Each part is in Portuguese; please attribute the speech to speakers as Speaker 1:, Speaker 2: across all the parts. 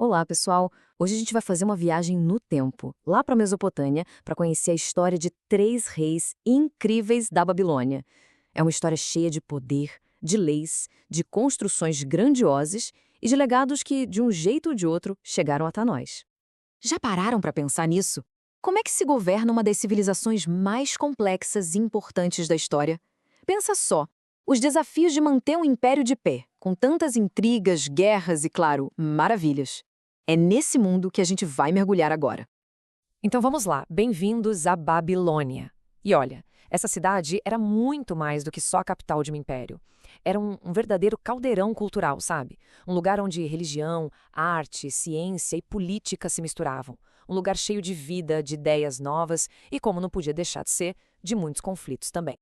Speaker 1: Olá, pessoal! Hoje a gente vai fazer uma viagem no tempo, lá para a Mesopotâmia, para conhecer a história de três reis incríveis da Babilônia. É uma história cheia de poder, de leis, de construções grandiosas e de legados que, de um jeito ou de outro, chegaram até nós. Já pararam para pensar nisso? Como é que se governa uma das civilizações mais complexas e importantes da história? Pensa só, os desafios de manter um império de pé, com tantas intrigas, guerras e, claro, maravilhas. É nesse mundo que a gente vai mergulhar agora.
Speaker 2: Então vamos lá, bem-vindos à Babilônia. E olha, essa cidade era muito mais do que só a capital de um império. Era um verdadeiro caldeirão cultural, sabe? Um lugar onde religião, arte, ciência e política se misturavam. Um lugar cheio de vida, de ideias novas e, como não podia deixar de ser, de muitos conflitos também.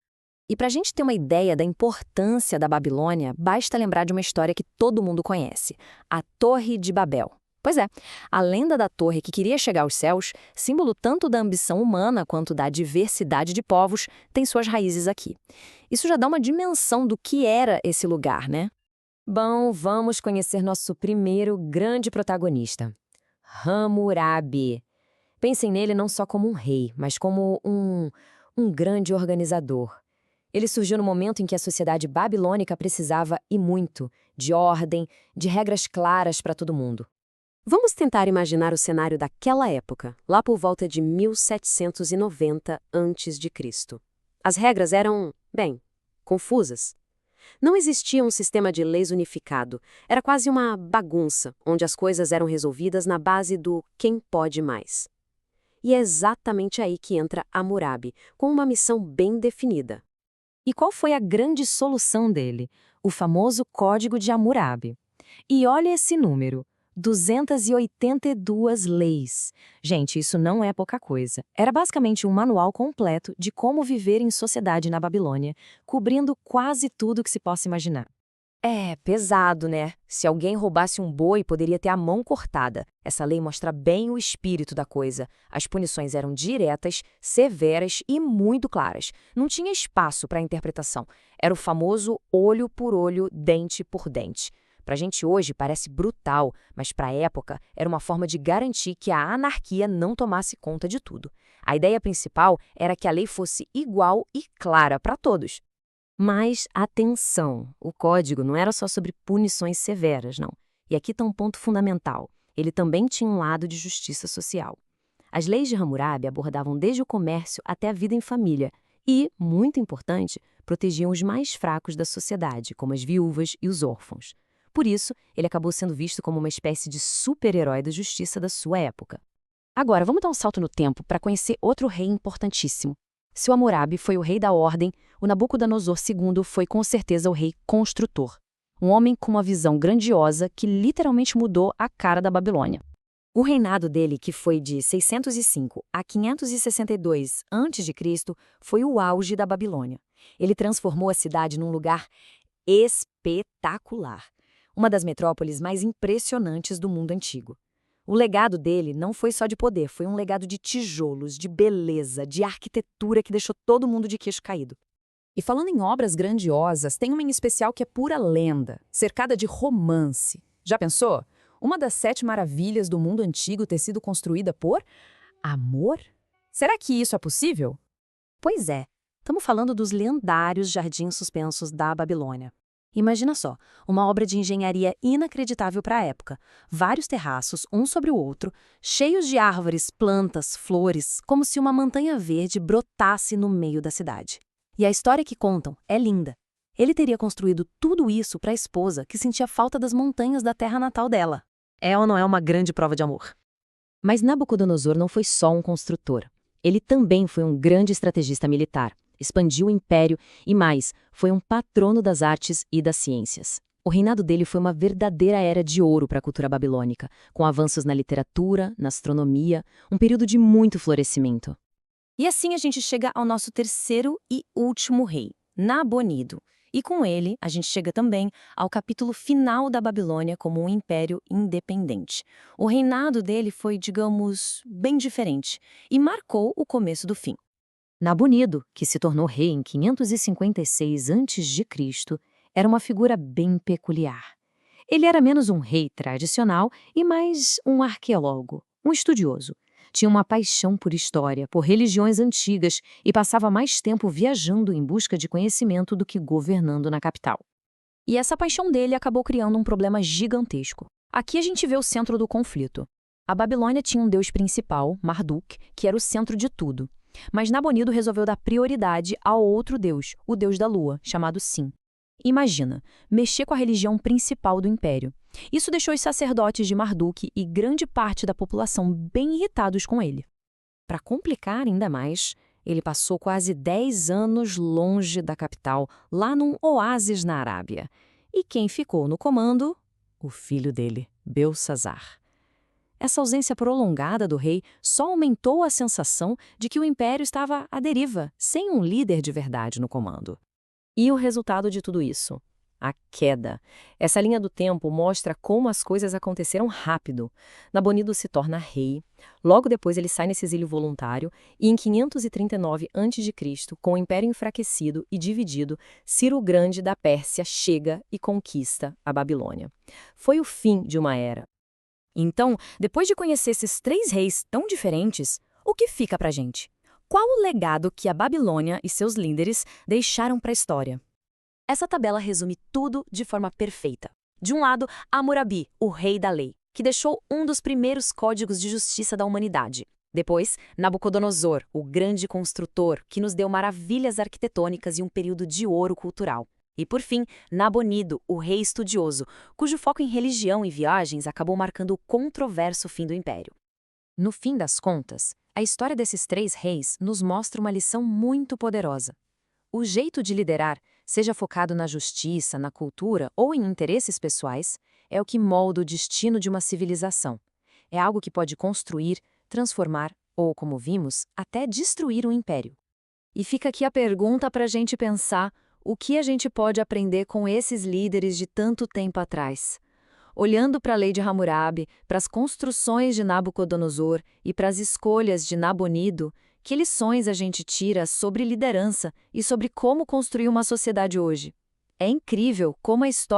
Speaker 1: E para a gente ter uma ideia da importância da Babilônia, basta lembrar de uma história que todo mundo conhece, a Torre de Babel. Pois é, a lenda da torre que queria chegar aos céus, símbolo tanto da ambição humana quanto da diversidade de povos, tem suas raízes aqui. Isso já dá uma dimensão do que era esse lugar, né? Bom, vamos conhecer nosso primeiro grande protagonista, Hammurabi. Pensem nele não só como um rei, mas como um grande organizador. Ele surgiu no momento em que a sociedade babilônica precisava, e muito, de ordem, de regras claras para todo mundo. Vamos tentar imaginar o cenário daquela época, lá por volta de 1790 a.C. As regras eram, bem, confusas. Não existia um sistema de leis unificado, era quase uma bagunça, onde as coisas eram resolvidas na base do quem pode mais. E é exatamente aí que entra Hammurabi, com uma missão bem definida. E qual foi a grande solução dele? O famoso Código de Hammurabi. E olha esse número, 282 leis. Gente, isso não é pouca coisa. Era basicamente um manual completo de como viver em sociedade na Babilônia, cobrindo quase tudo que se possa imaginar. É, pesado, né? Se alguém roubasse um boi, poderia ter a mão cortada. Essa lei mostra bem o espírito da coisa. As punições eram diretas, severas e muito claras. Não tinha espaço para interpretação. Era o famoso olho por olho, dente por dente. Pra gente hoje parece brutal, mas pra época era uma forma de garantir que a anarquia não tomasse conta de tudo. A ideia principal era que a lei fosse igual e clara para todos. Mas, atenção, o código não era só sobre punições severas, não. E aqui está um ponto fundamental. Ele também tinha um lado de justiça social. As leis de Hammurabi abordavam desde o comércio até a vida em família e, muito importante, protegiam os mais fracos da sociedade, como as viúvas e os órfãos. Por isso, ele acabou sendo visto como uma espécie de super-herói da justiça da sua época. Agora, vamos dar um salto no tempo para conhecer outro rei importantíssimo. Se o Hammurabi foi o rei da ordem, o Nabucodonosor II foi com certeza o rei construtor. Um homem com uma visão grandiosa que literalmente mudou a cara da Babilônia. O reinado dele, que foi de 605 a 562 a.C., foi o auge da Babilônia. Ele transformou a cidade num lugar espetacular, uma das metrópoles mais impressionantes do mundo antigo. O legado dele não foi só de poder, foi um legado de tijolos, de beleza, de arquitetura que deixou todo mundo de queixo caído. E falando em obras grandiosas, tem uma em especial que é pura lenda, cercada de romance. Já pensou? Uma das 7 maravilhas do mundo antigo ter sido construída por amor? Será que isso é possível? Pois é, estamos falando dos lendários jardins suspensos da Babilônia. Imagina só, uma obra de engenharia inacreditável para a época. Vários terraços, um sobre o outro, cheios de árvores, plantas, flores, como se uma montanha verde brotasse no meio da cidade. E a história que contam é linda. Ele teria construído tudo isso para a esposa que sentia falta das montanhas da terra natal dela. É ou não é uma grande prova de amor? Mas Nabucodonosor não foi só um construtor. Ele também foi um grande estrategista militar. Expandiu o império e, mais, foi um patrono das artes e das ciências. O reinado dele foi uma verdadeira era de ouro para a cultura babilônica, com avanços na literatura, na astronomia, um período de muito florescimento. E assim a gente chega ao nosso terceiro e último rei, Nabonido. E com ele, a gente chega também ao capítulo final da Babilônia como um império independente. O reinado dele foi, digamos, bem diferente e marcou o começo do fim. Nabonido, que se tornou rei em 556 a.C., era uma figura bem peculiar. Ele era menos um rei tradicional e mais um arqueólogo, um estudioso. Tinha uma paixão por história, por religiões antigas e passava mais tempo viajando em busca de conhecimento do que governando na capital.
Speaker 2: E essa paixão dele acabou criando um problema gigantesco. Aqui a gente vê o centro do conflito. A Babilônia tinha um deus principal, Marduk, que era o centro de tudo. Mas Nabonido resolveu dar prioridade ao outro deus, o deus da lua, chamado Sin. Imagina, mexer com a religião principal do império. Isso deixou os sacerdotes de Marduk e grande parte da população bem irritados com ele.
Speaker 1: Para complicar ainda mais, ele passou quase 10 anos longe da capital, lá num oásis na Arábia. E quem ficou no comando? O filho dele, Belsazar. Essa ausência prolongada do rei só aumentou a sensação de que o império estava à deriva, sem um líder de verdade no comando. E o resultado de tudo isso? A queda. Essa linha do tempo mostra como as coisas aconteceram rápido. Nabonido se torna rei, logo depois ele sai nesse exílio voluntário e em 539 a.C., com o império enfraquecido e dividido, Ciro o Grande da Pérsia chega e conquista a Babilônia. Foi o fim de uma era. Então, depois de conhecer esses 3 reis tão diferentes, o que fica pra gente? Qual o legado que a Babilônia e seus líderes deixaram para a história? Essa tabela resume tudo de forma perfeita. De um lado, Hammurabi, o rei da lei, que deixou um dos primeiros códigos de justiça da humanidade. Depois, Nabucodonosor, o grande construtor, que nos deu maravilhas arquitetônicas e um período de ouro cultural. E, por fim, Nabonido, o rei estudioso, cujo foco em religião e viagens acabou marcando o controverso fim do império. No fim das contas, a história desses 3 reis nos mostra uma lição muito poderosa. O jeito de liderar, seja focado na justiça, na cultura ou em interesses pessoais, é o que molda o destino de uma civilização. É algo que pode construir, transformar ou, como vimos, até destruir um império. E fica aqui a pergunta para a gente pensar: o que a gente pode aprender com esses líderes de tanto tempo atrás? Olhando para a lei de Hammurabi, para as construções de Nabucodonosor e para as escolhas de Nabonido, que lições a gente tira sobre liderança e sobre como construir uma sociedade hoje? É incrível como a história